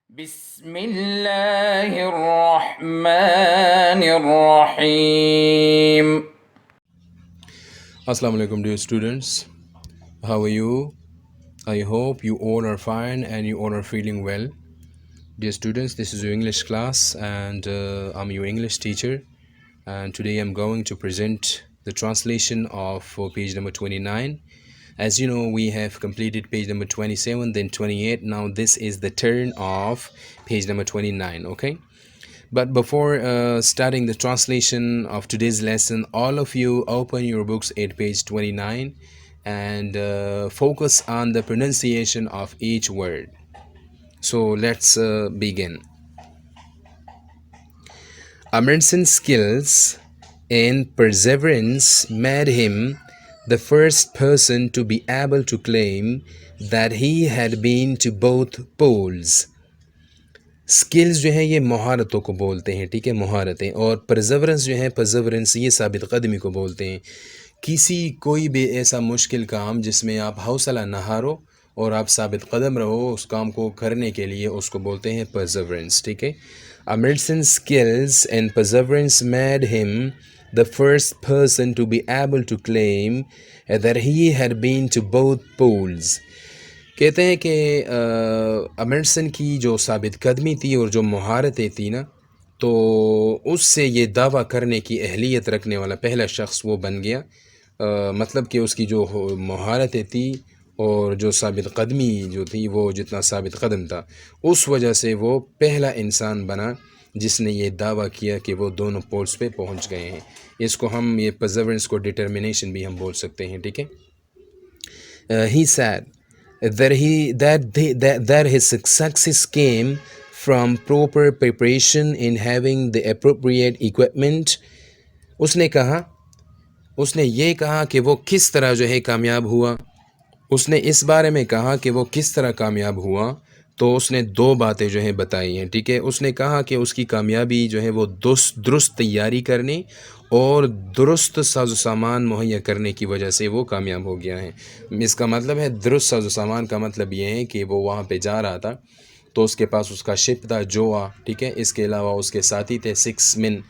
بسم اللہ الرحمن الرحیم. Assalamu alaikum, dear students. How are you? I hope you all are fine and you all are feeling well. Dear students, this is your English class and I'm your English teacher. And today I'm going to present the translation of page number 29. As you know, we have completed page number 27, then 28. Now this is the turn of page number 29, okay? But before starting the translation of today's lesson, all of you open your books at page 29 and focus on the pronunciation of each word. So let's begin. Emerson's skills and perseverance made him the first person to be able to claim that he had been to both poles. Skills جو ہیں یہ مہارتوں کو بولتے ہیں، ٹھیک ہے، مہارتیں. اور پرزورنس جو ہے، پرزورنس یہ ثابت قدمی کو بولتے ہیں. کوئی بھی ایسا مشکل کام جس میں آپ حوصلہ نہ ہارو اور آپ ثابت قدم رہو اس کام کو کرنے کے لیے، اس کو بولتے ہیں پرزورنس، ٹھیک ہے. Emerson's skills and perseverance made him the first person to be able to claim that he had been to both poles. کہتے ہیں کہ ایمرسن کی جو ثابت قدمی تھی اور جو مہارتیں تھیں نا، تو اس سے یہ دعویٰ کرنے کی اہلیت رکھنے والا پہلا شخص وہ بن گیا. مطلب کہ اس کی جو مہارتیں تھی اور جو ثابت قدمی جو تھی، وہ جتنا ثابت قدم تھا، اس وجہ سے وہ پہلا انسان بنا جس نے یہ دعویٰ کیا کہ وہ دونوں پولز پہ پہنچ گئے ہیں. اس کو ہم یہ پرزورنس کو ڈٹرمنیشن بھی ہم بول سکتے ہیں، ٹھیک ہے. He said that his success came from proper preparation in having the appropriate equipment. اس نے یہ کہا کہ وہ کس طرح جو ہے کامیاب ہوا. اس نے اس بارے میں کہا کہ وہ کس طرح کامیاب ہوا، تو اس نے دو باتیں جو ہیں بتائی ہیں، ٹھیک ہے. اس نے کہا کہ اس کی کامیابی جو ہے وہ درست تیاری کرنے اور درست ساز و سامان مہیا کرنے کی وجہ سے وہ کامیاب ہو گیا ہے. اس کا مطلب ہے درست ساز و سامان کا مطلب یہ ہے کہ وہ وہاں پہ جا رہا تھا تو اس کے پاس اس کا شپ تھا جوا، ٹھیک ہے. اس کے علاوہ اس کے ساتھی تھے 6 men،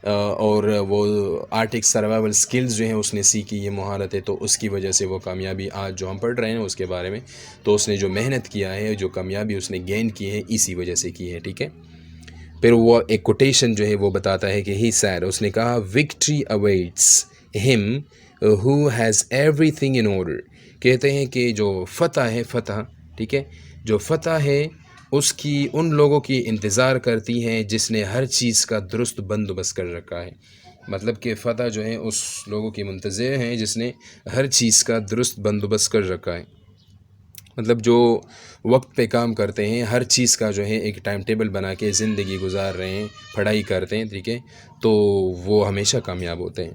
اور وہ آرٹک سروائیول سکلز جو ہیں اس نے سیکھی، یہ مہارتیں، تو اس کی وجہ سے وہ کامیابی آج جو ہم پڑھ رہے ہیں اس کے بارے میں، تو اس نے جو محنت کیا ہے، جو کامیابی اس نے گین کی ہے، اسی وجہ سے کی ہے، ٹھیک ہے. پھر وہ ایک کوٹیشن جو ہے وہ بتاتا ہے کہ ہی سیڈ، اس نے کہا وکٹری اویٹس ہم who has every thing in order. کہتے ہیں کہ جو فتح ہے، فتح، ٹھیک ہے، جو فتح ہے اس کی ان لوگوں کی انتظار کرتی ہیں جس نے ہر چیز کا درست بندوبست کر رکھا ہے. مطلب کہ فتح جو ہے اس لوگوں کی منتظر ہیں جس نے ہر چیز کا درست بندوبست کر رکھا ہے. مطلب جو وقت پہ کام کرتے ہیں، ہر چیز کا جو ہے ایک ٹائم ٹیبل بنا کے زندگی گزار رہے ہیں، پڑھائی کرتے ہیں، ٹھیک ہے، تو وہ ہمیشہ کامیاب ہوتے ہیں.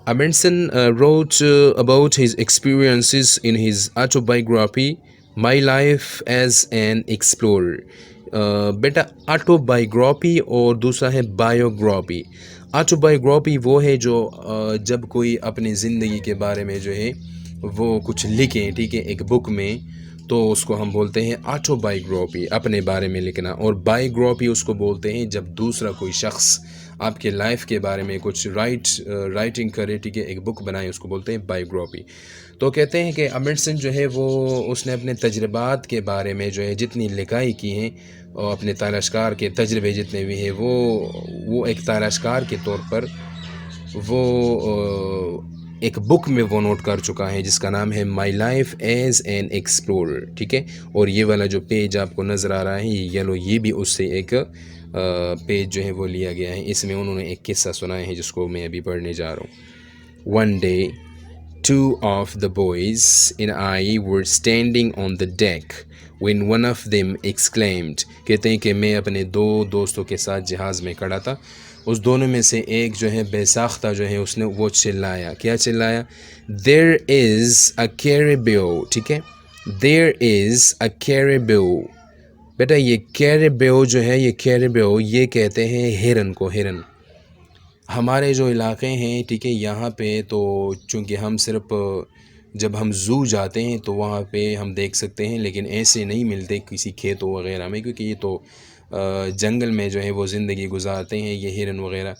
Emerson wrote about his experiences in his autobiography, My Life as an Explorer. بیٹا آٹوبائیوگرافی اور دوسرا ہے بایوگرافی. آٹوبائیوگرافی وہ ہے جو جب کوئی اپنی زندگی کے بارے میں جو ہے وہ کچھ لکھیں، ٹھیک ہے، ایک بک میں، تو اس کو ہم بولتے ہیں آٹوبائیوگرافی، اپنے بارے میں لکھنا. اور بایوگرافی اس کو بولتے ہیں جب دوسرا کوئی شخص آپ کے لائف کے بارے میں کچھ رائٹنگ کرے، ٹھیک ہے، ایک بک بنائے، اس کو بولتے ہیں بایوگرافی. تو کہتے ہیں کہ ایمرسن جو ہے وہ اس نے اپنے تجربات کے بارے میں جو ہے جتنی لکھائی کی ہیں، اور اپنے تالاشکار کے تجربے جتنے بھی ہیں، وہ ایک تالاشکار کے طور پر وہ ایک بک میں وہ نوٹ کر چکا ہے جس کا نام ہے my life as an explorer, ٹھیک ہے. اور یہ والا جو پیج آپ کو نظر آ رہا ہے یہ یلو، یہ بھی اس سے ایک پیج جو ہے وہ لیا گیا ہے. اس میں انہوں نے ایک قصہ سنایا ہے جس کو میں ابھی پڑھنے جا رہا ہوں. One day, two of the boys and I were standing on the deck when one of them exclaimed. کہتے ہیں کہ میں اپنے دو دوستوں کے ساتھ جہاز میں کھڑا تھا، اس دونوں میں سے ایک جو ہے بے ساختہ جو ہے اس نے وہ چلایا. کیا چلایا؟ There is a caribou. ٹھیک ہے، There is a caribou. بیٹا یہ کیریبیو جو ہے، یہ کیریبیو یہ کہتے ہیں ہرن کو، ہرن. ہمارے جو علاقے ہیں، ٹھیک ہے، یہاں پہ تو چونکہ ہم صرف جب ہم زو جاتے ہیں تو وہاں پہ ہم دیکھ سکتے ہیں، لیکن ایسے نہیں ملتے کسی کھیتوں وغیرہ میں، کیونکہ یہ تو جنگل میں جو ہے وہ زندگی گزارتے ہیں یہ ہرن وغیرہ.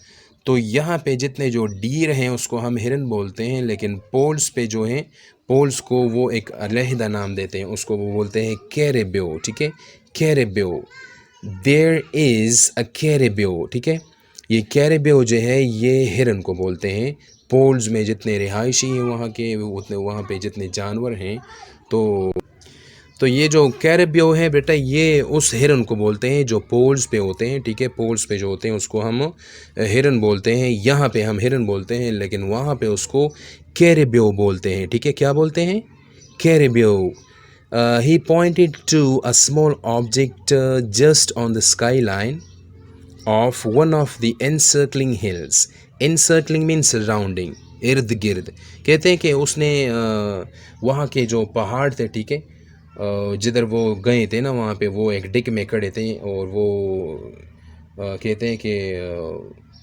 تو یہاں پہ جتنے جو ڈیر ہیں اس کو ہم ہرن بولتے ہیں، لیکن پولس پہ جو ہیں پولس کو وہ ایک علیحدہ نام دیتے ہیں، اس کو وہ بولتے ہیں کیریبیو. ٹھیک ہے، کیریبیو. دیر از اے کیریبیو. ٹھیک ہے، یہ کیریبیو جو ہے یہ ہرن کو بولتے ہیں. پولز میں جتنے رہائشی ہیں وہاں کے، اتنے وہاں پہ جتنے جانور ہیں، تو یہ جو کیریبیو ہے بیٹا یہ اس ہرن کو بولتے ہیں جو پولز پہ ہوتے ہیں. ٹھیک ہے، پولز پہ جو ہوتے ہیں اس کو ہم ہرن بولتے ہیں. یہاں پہ ہم ہرن بولتے ہیں، لیکن وہاں پہ اس کو کیریبیو بولتے ہیں. ٹھیک ہے، کیا بولتے ہیں؟ کیریبیو. He pointed to a small object just on the skyline of one of the encircling hills. Encircling means surrounding. ارد گرد. کہتے ہیں کہ اس نے وہاں کے جو پہاڑ تھے، ٹھیک ہے، جدھر وہ گئے تھے نا وہاں پہ وہ ایک ڈگ میں کھڑے تھے، اور وہ کہتے ہیں کہ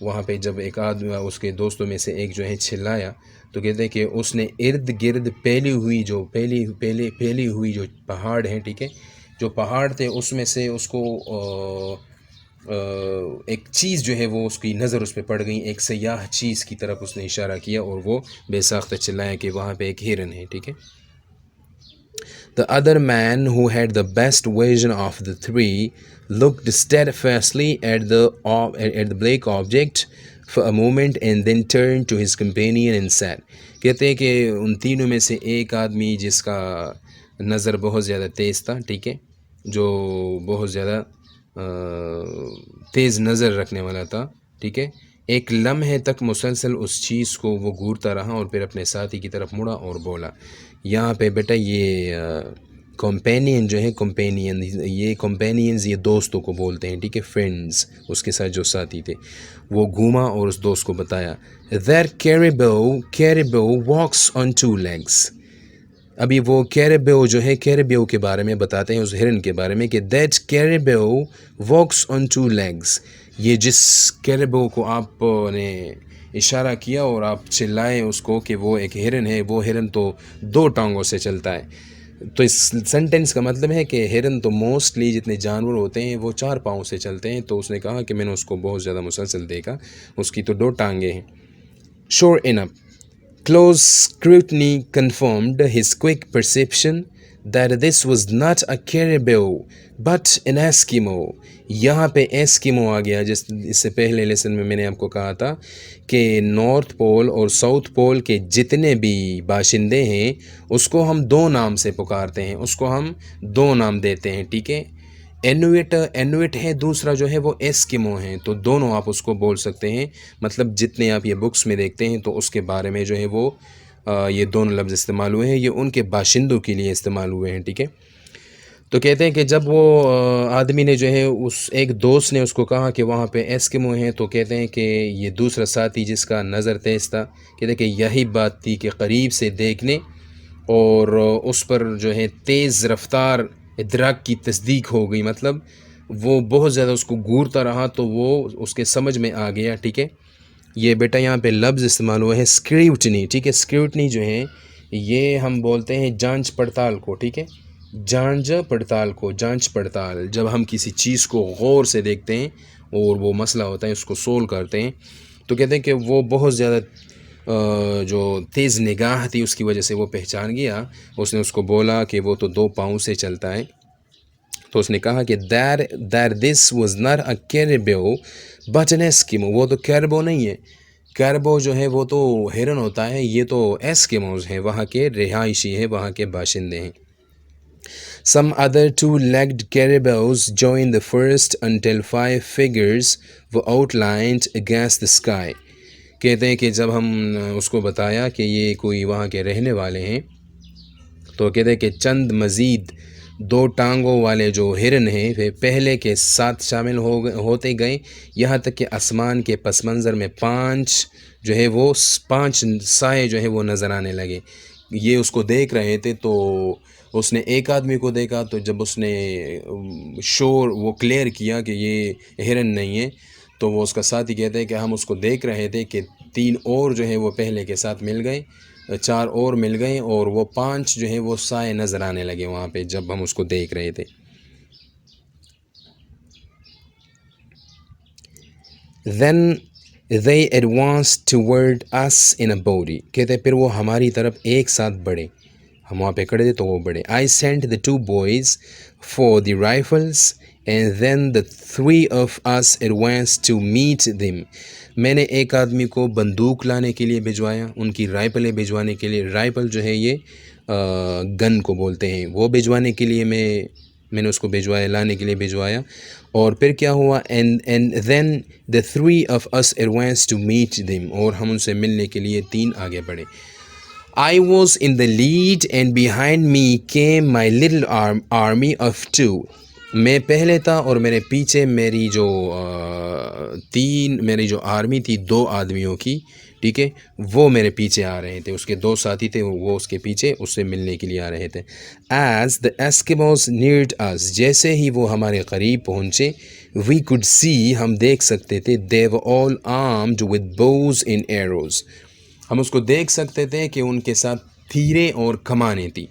وہاں پہ جب ایک آدمی اس کے دوستوں میں سے ایک جو ہے چلایا، تو کہتے ہیں کہ اس نے ارد گرد پھیلی ہوئی جو پہاڑ ہیں، ٹھیک ہے، جو پہاڑ تھے اس میں سے اس کو ایک چیز جو ہے وہ اس کی نظر اس پہ پڑ گئی، ایک سیاہ چیز کی طرف اس نے اشارہ کیا، اور وہ بے ساختہ چلایا کہ وہاں پہ ایک ہرن ہے. ٹھیک ہے. The other man, who had the best vision of the three, looked steadfastly at the black object for a moment and then turned to his companion and said. کہتے ہیں کہ ان تینوں میں سے ایک آدمی جس کا نظر بہت زیادہ تیز تھا، ٹھیک ہے، جو بہت زیادہ تیز نظر رکھنے والا تھا، ٹھیک ہے، ایک لمحے تک مسلسل اس چیز کو وہ گھورتا رہا اور پھر اپنے ساتھی کی طرف مڑا اور بولا. یہاں پہ بیٹا یہ کمپینین جو ہے، کمپینینز یہ دوستوں کو بولتے ہیں، ٹھیک ہے، فرینڈز. اس کے ساتھ جو ساتھی تھے وہ گھوما اور اس دوست کو بتایا. That caribou walks on two legs. ابھی وہ کیریبیو جو ہے، کیریبیو کے بارے میں بتاتے ہیں، اس ہرن کے بارے میں، کہ that caribou walks on two legs. یہ جس کیریبیو کو آپ نے اشارہ کیا اور آپ چلائے اس کو کہ وہ ایک ہرن ہے، وہ ہرن تو دو ٹانگوں سے چلتا ہے. تو اس سینٹنس کا مطلب ہے کہ ہرن تو موسٹلی جتنے جانور ہوتے ہیں وہ 4 پاؤں سے چلتے ہیں. تو اس نے کہا کہ میں نے اس کو بہت زیادہ مسلسل دیکھا، اس کی تو 2 ٹانگیں ہیں. Sure enough, close scrutiny confirmed his quick perception that this was not a caribou but an Eskimo. یہاں پہ ایسکیمو آ گیا. اس سے پہلے لیسن میں نے آپ کو کہا تھا کہ نارتھ پول اور ساؤتھ پول کے جتنے بھی باشندے ہیں اس کو ہم 2 نام سے پکارتے ہیں، اس کو ہم 2 نام دیتے ہیں. ٹھیک ہے، اینویٹ ہے، دوسرا جو ہے وہ ایسکیمو ہیں. تو دونوں آپ اس کو بول سکتے ہیں. مطلب جتنے آپ یہ بکس میں دیکھتے ہیں تو اس کے بارے میں جو ہے وہ یہ دونوں لفظ استعمال ہوئے ہیں، یہ ان کے باشندوں کے لیے استعمال ہوئے ہیں. ٹھیک ہے. تو کہتے ہیں کہ جب وہ آدمی نے جو ہے اس ایک دوست نے اس کو کہا کہ وہاں پہ ایسکیمو ہیں، تو کہتے ہیں کہ یہ دوسرا ساتھی جس کا نظر تیز تھا، کہتے ہیں کہ یہی بات تھی کہ قریب سے دیکھنے اور اس پر جو ہے تیز رفتار ادراک کی تصدیق ہو گئی. مطلب وہ بہت زیادہ اس کو گھورتا رہا تو وہ اس کے سمجھ میں آ گیا. ٹھیک ہے. یہ بیٹا یہاں پہ لفظ استعمال ہوا ہے اسکریوٹنی. ٹھیک ہے، اسکریوٹنی جو ہے یہ ہم بولتے ہیں جانچ پڑتال کو. ٹھیک ہے، جانچ پڑتال جب ہم کسی چیز کو غور سے دیکھتے ہیں اور وہ مسئلہ ہوتا ہے اس کو سولو کرتے ہیں، تو کہتے ہیں کہ وہ بہت زیادہ جو تیز نگاہ تھی اس کی وجہ سے وہ پہچان گیا. اس نے اس کو بولا کہ وہ تو 2 پاؤں سے چلتا ہے. تو اس نے کہا کہ that this was not a caribou but an Eskimo. وہ تو کیربو نہیں ہے، کیربو جو ہے وہ تو ہرن ہوتا ہے، یہ تو ایسکیموز ہیں، وہاں کے رہائشی ہیں، وہاں کے باشندے ہیں. Some other 2-legged caribous joined the first until 5 figures were outlined against the sky. کہتے ہیں کہ جب ہم اس کو بتایا کہ یہ کوئی وہاں کے رہنے والے ہیں، تو کہتے ہیں کہ چند مزید 2 ٹانگوں والے جو ہرن ہیں وہ پہلے کے ساتھ شامل ہوتے گئے، یہاں تک کہ آسمان کے پس منظر میں 5 جو ہے وہ 5 سائے جو ہے وہ نظر آنے لگے. یہ اس کو دیکھ رہے تھے تو اس نے ایک آدمی کو دیکھا، تو جب اس نے وہ کلیئر کیا کہ یہ ہرن نہیں ہے، تو وہ اس کا ساتھی کہتے ہیں کہ ہم اس کو دیکھ رہے تھے کہ 3 اور جو ہے وہ پہلے کے ساتھ مل گئے 4 اور مل گئے اور وہ 5 جو ہے وہ سائے نظر آنے لگے وہاں پہ جب ہم اس کو دیکھ رہے تھے. Then they advanced toward us in a body. کہتے پھر وہ ہماری طرف ایک ساتھ بڑھے. ہم وہاں پہ کھڑے تھے تو وہ بڑھے. I sent the 2 boys for the rifles and then the 3 of us advanced to meet them. میں نے ایک آدمی کو بندوق لانے کے لیے بھجوایا، ان کی رائفلیں بھجوانے کے لیے. رائفل جو ہے یہ گن کو بولتے ہیں، وہ بھجوانے کے لیے میں نے اس کو بھجوایا، لانے کے لیے بھجوایا. اور پھر کیا ہوا and then the 3 of us advanced to meet them. اور ہم ان سے ملنے کے لیے 3 آگے بڑھے. I was in the lead and behind me came my little army of 2. میں پہلے تھا اور میرے پیچھے میری جو آرمی تھی 2 آدمیوں کی، ٹھیک ہے، وہ میرے پیچھے آ رہے تھے. اس کے 2 ساتھی تھے، وہ اس کے پیچھے اس سے ملنے کے لیے آ رہے تھے. As the Eskimos neared us. جیسے ہی وہ ہمارے قریب پہنچے، we could see. ہم دیکھ سکتے تھے. They were all armed with bows and arrows. ہم اس کو دیکھ سکتے تھے کہ ان کے ساتھ تیریں اور کمانیں تھی،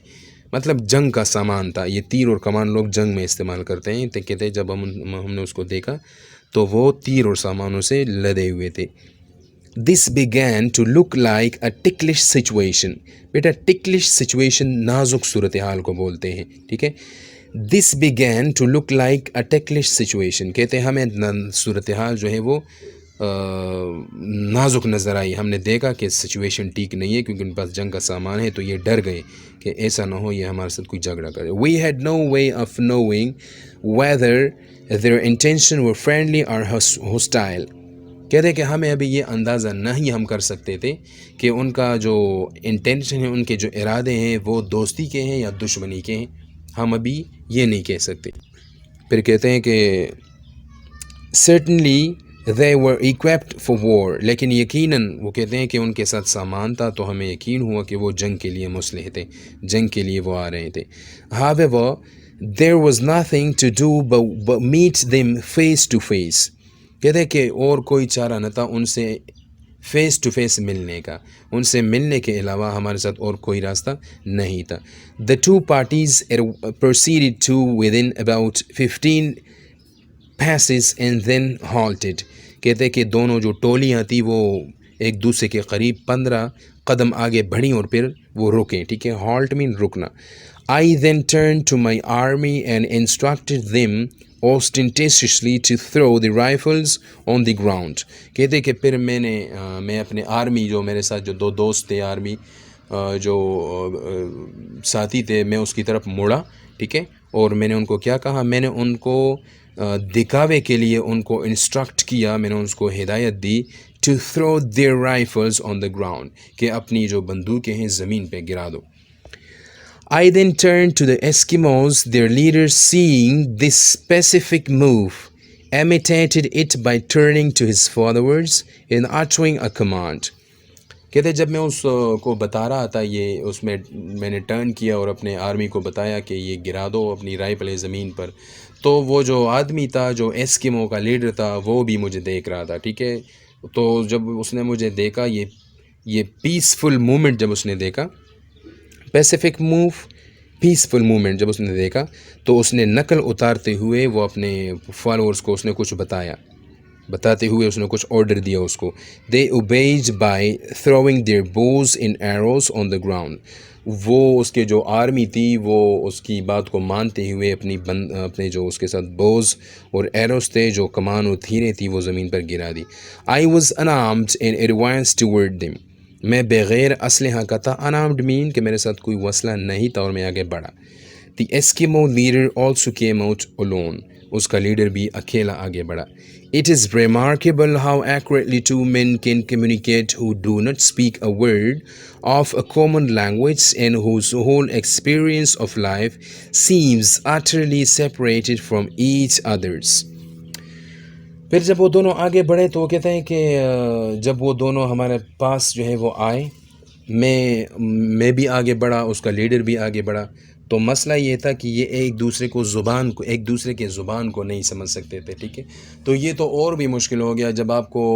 مطلب جنگ کا سامان تھا. یہ تیر اور کمان لوگ جنگ میں استعمال کرتے ہیں. تو کہتے جب ہم نے اس کو دیکھا تو وہ تیر اور سامانوں سے لدے ہوئے تھے. This began to look like a ticklish situation. Beta ticklish situation نازک صورتحال کو بولتے ہیں، ٹھیک ہے. This began to look like a ticklish situation. کہتے ہمیں صورتحال جو ہے وہ نازک نظر آئی. ہم نے دیکھا کہ سچویشن ٹھیک نہیں ہے کیونکہ ان پاس جنگ کا سامان ہے، تو یہ ڈر گئے کہ ایسا نہ ہو یہ ہمارے ساتھ کوئی جھگڑا کرے. We had no way of knowing whether their intention were friendly or hostile. کہتے کہ ہمیں ابھی یہ اندازہ نہیں ہم کر سکتے تھے کہ ان کا جو انٹینشن ہے، ان کے جو ارادے ہیں وہ دوستی کے ہیں یا دشمنی کے ہیں. ہم ابھی یہ نہیں کہہ سکتے. پھر کہتے ہیں کہ certainly they were equipped for war. لیکن یقیناً وہ کہتے ہیں کہ ان کے ساتھ سامان تھا، تو ہمیں یقین ہوا کہ وہ جنگ کے لیے مسلح تھے، جنگ کے لیے وہ آ رہے تھے. However, there was nothing to do but meet them face to face. کہتے ہیں کہ اور کوئی چارہ نہ تھا ان سے فیس ٹو فیس ملنے کا. ان سے ملنے کے علاوہ ہمارے ساتھ اور کوئی راستہ نہیں تھا. The 2 parties proceeded to within about 15 passes and then halted. کہتے کہ دونوں جو ٹولیاں تھیں وہ ایک دوسرے کے قریب 15 قدم آگے بڑھیں اور پھر وہ رکیں، ٹھیک ہے. halt مین رکنا. I then turned to my army and instructed them ostentatiously to throw the rifles on the ground. کہتے کہ پھر میں اپنے آرمی جو میرے ساتھ جو 2 دوست تھے، آرمی جو ساتھی تھے، میں اس کی طرف مڑا، ٹھیک ہے. اور میں نے ان کو کیا کہا، میں نے ان کو دکھاوے کے لیے ان کو انسٹرکٹ کیا، میں نے ان کو ہدایت دی to throw their rifles on the ground، کہ اپنی جو بندوقیں ہیں زمین پہ گرا دو. I then turned to the Eskimos. Their leader, seeing this specific move, imitated it by turning to his followers and uttering a command. کہتے جب میں اس کو بتا رہا تھا، یہ اس میں نے ٹرن کیا اور اپنے آرمی کو بتایا کہ یہ گرا دو اپنی رائفلیں زمین پر، تو وہ جو آدمی تھا جو ایسکیمو کا لیڈر تھا وہ بھی مجھے دیکھ رہا تھا، ٹھیک ہے. تو جب اس نے مجھے دیکھا، یہ پیسفل مومنٹ جب اس نے دیکھا، پیسیفک موو، پیسفل موومنٹ جب اس نے دیکھا، تو اس نے نقل اتارتے ہوئے وہ اپنے فالوورز کو اس نے کچھ بتاتے ہوئے اس نے کچھ آرڈر دیا اس کو. They obeyed by throwing their bows and arrows on the ground. وہ اس کے جو آرمی تھی وہ اس کی بات کو مانتے ہوئے اپنے جو اس کے ساتھ بوز اور ایروز تھے، جو کمان اور تیریں تھی، وہ زمین پر گرا دی. I was unarmed and advanced toward them. میں بغیر اسلحہ کا تھا. unarmed mean کہ میرے ساتھ کوئی وسلہ نہیں تھا اور میں آگے بڑھا. The Eskimo leader also came out alone. اس کا لیڈر بھی اکیلا آگے بڑھا. It is remarkable how accurately 2 men can communicate who do not speak a word of a common language and whose whole experience of life seems utterly separated from each other's. پھر جب وہ دونوں آگے بڑھے تو وہ کہتے ہیں کہ جب وہ دونوں ہمارے پاس جو ہے وہ آئے، میں بھی آگے بڑھا، اس کا لیڈر بھی آگے بڑھا. تو مسئلہ یہ تھا کہ یہ ایک دوسرے کے زبان کو نہیں سمجھ سکتے تھے، ٹھیک ہے. تو یہ تو اور بھی مشکل ہو گیا، جب آپ کو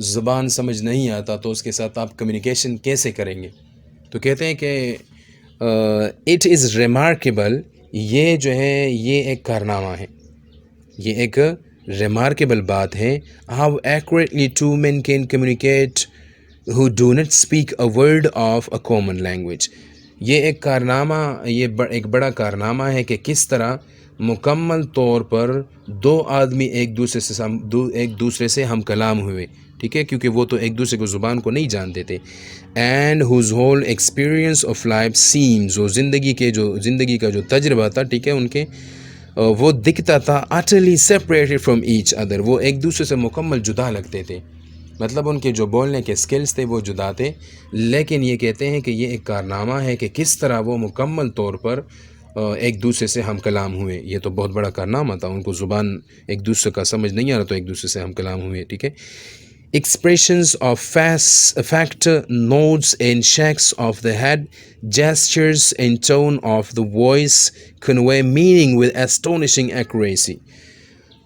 زبان سمجھ نہیں آتا تو اس کے ساتھ آپ کمیونیکیشن کیسے کریں گے. تو کہتے ہیں کہ اٹ از ریمارکیبل، یہ جو ہے یہ ایک کارنامہ ہے، یہ ایک ریمارکیبل بات ہے، how accurately two men can communicate who do not speak a word of a common language. یہ ایک کارنامہ، یہ ایک بڑا کارنامہ ہے کہ کس طرح مکمل طور پر دو آدمی ایک دوسرے سے ہم کلام ہوئے، ٹھیک ہے، کیونکہ وہ تو ایک دوسرے کو زبان کو نہیں جانتے تھے. And whose whole experience of life seems، وہ زندگی کا جو تجربہ تھا، ٹھیک ہے، ان کے وہ دکھتا تھا utterly separated from each other، وہ ایک دوسرے سے مکمل جدا لگتے تھے، مطلب ان کے جو بولنے کے سکلز تھے وہ جدا تھے. لیکن یہ کہتے ہیں کہ یہ ایک کارنامہ ہے کہ کس طرح وہ مکمل طور پر ایک دوسرے سے ہم کلام ہوئے. یہ تو بہت بڑا کارنامہ تھا، ان کو زبان ایک دوسرے کا سمجھ نہیں آ رہا تو ایک دوسرے سے ہم کلام ہوئے، ٹھیک ہے. Expressions of fact, nods and shakes of the head, gestures and tone of the voice convey meaning with astonishing accuracy.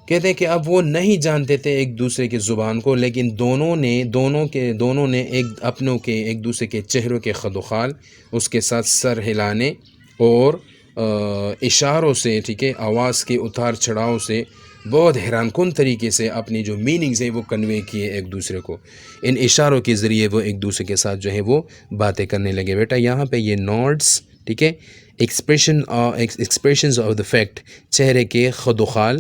کہتے ہیں کہ اب وہ نہیں جانتے تھے ایک دوسرے کی زبان کو، لیکن دونوں نے ایک دوسرے کے چہروں کے خد و خال، اس کے ساتھ سر ہلانے اور اشاروں سے، ٹھیک ہے، آواز کے اتار چڑھاؤ سے بہت حیران کن طریقے سے اپنی جو میننگز ہیں وہ کنوے کیے ایک دوسرے کو. ان اشاروں کے ذریعے وہ ایک دوسرے کے ساتھ جو ہے وہ باتیں کرنے لگے. بیٹا یہاں پہ یہ نوڈس، ٹھیک ہے، ایکسپریشنز آف دا فیکٹ، چہرے کے خد و خال،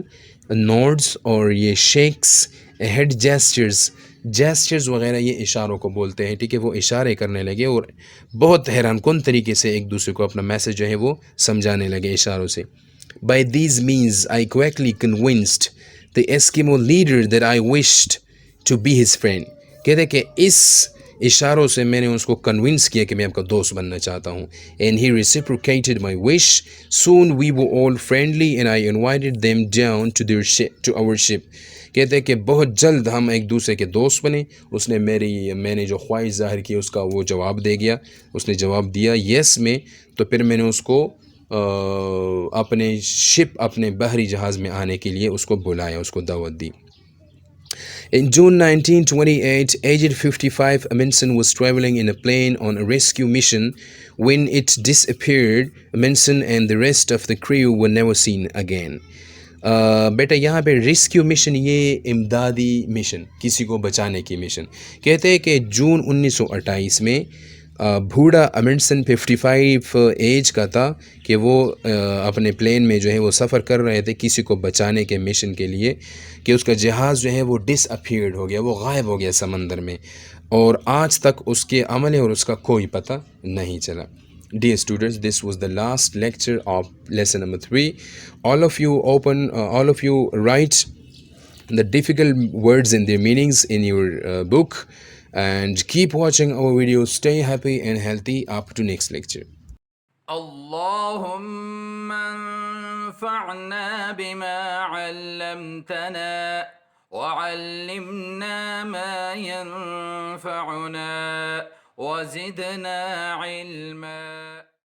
نوڈس اور یہ شیکس، ہیڈ جیسچرز وغیرہ یہ اشاروں کو بولتے ہیں، ٹھیک ہے. وہ اشارے کرنے لگے اور بہت حیران کن طریقے سے ایک دوسرے کو اپنا میسج جو ہے وہ سمجھانے لگے اشاروں سے. By these means I quickly convinced the Eskimo leader that I wished to be his friend. کہتے کہ اس اشاروں سے میں نے اس کو کنونس کیا کہ میں آپ کا دوست بننا چاہتا ہوں. And he reciprocated my wish. Soon we were all friendly and I invited them down to our ship. کہتے کہ بہت جلد ہم ایک دوسرے کے دوست بنے. اس نے میں نے جو خواہش ظاہر کی اس کا وہ جواب دے گیا، اس نے جواب دیا یس میں، تو پھر میں نے اس کو اپنے شپ، اپنے بحری جہاز میں آنے کے لیے اس کو بلایا، اس کو دعوت دی. In June 1928, aged 55, Amundsen was traveling in a plane on a rescue mission. When it disappeared, Amundsen and the rest of the crew were never seen again. بیٹا یہاں پہ ریسکیو مشن، یہ امدادی مشن، کسی کو بچانے کی مشن. کہتے ہیں کہ جون 1928 میں بوڑھا امنڈسن 55 ایج کا تھا کہ وہ اپنے پلین میں جو ہے وہ سفر کر رہے تھے کسی کو بچانے کے مشن کے لیے، کہ اس کا جہاز جو ہے وہ ڈس اپیئرڈ ہو گیا، وہ غائب ہو گیا سمندر میں، اور آج تک اس کے عمل اور اس کا کوئی پتہ نہیں چلا. Dear students, this was the last lecture of lesson number 3. All of you write the difficult words and their meanings in your book, and keep watching our videos. Stay happy and healthy. Up to next lecture. اللهم انفعنا بما علمتنا وعلمنا ما ينفعنا وزدنا علما.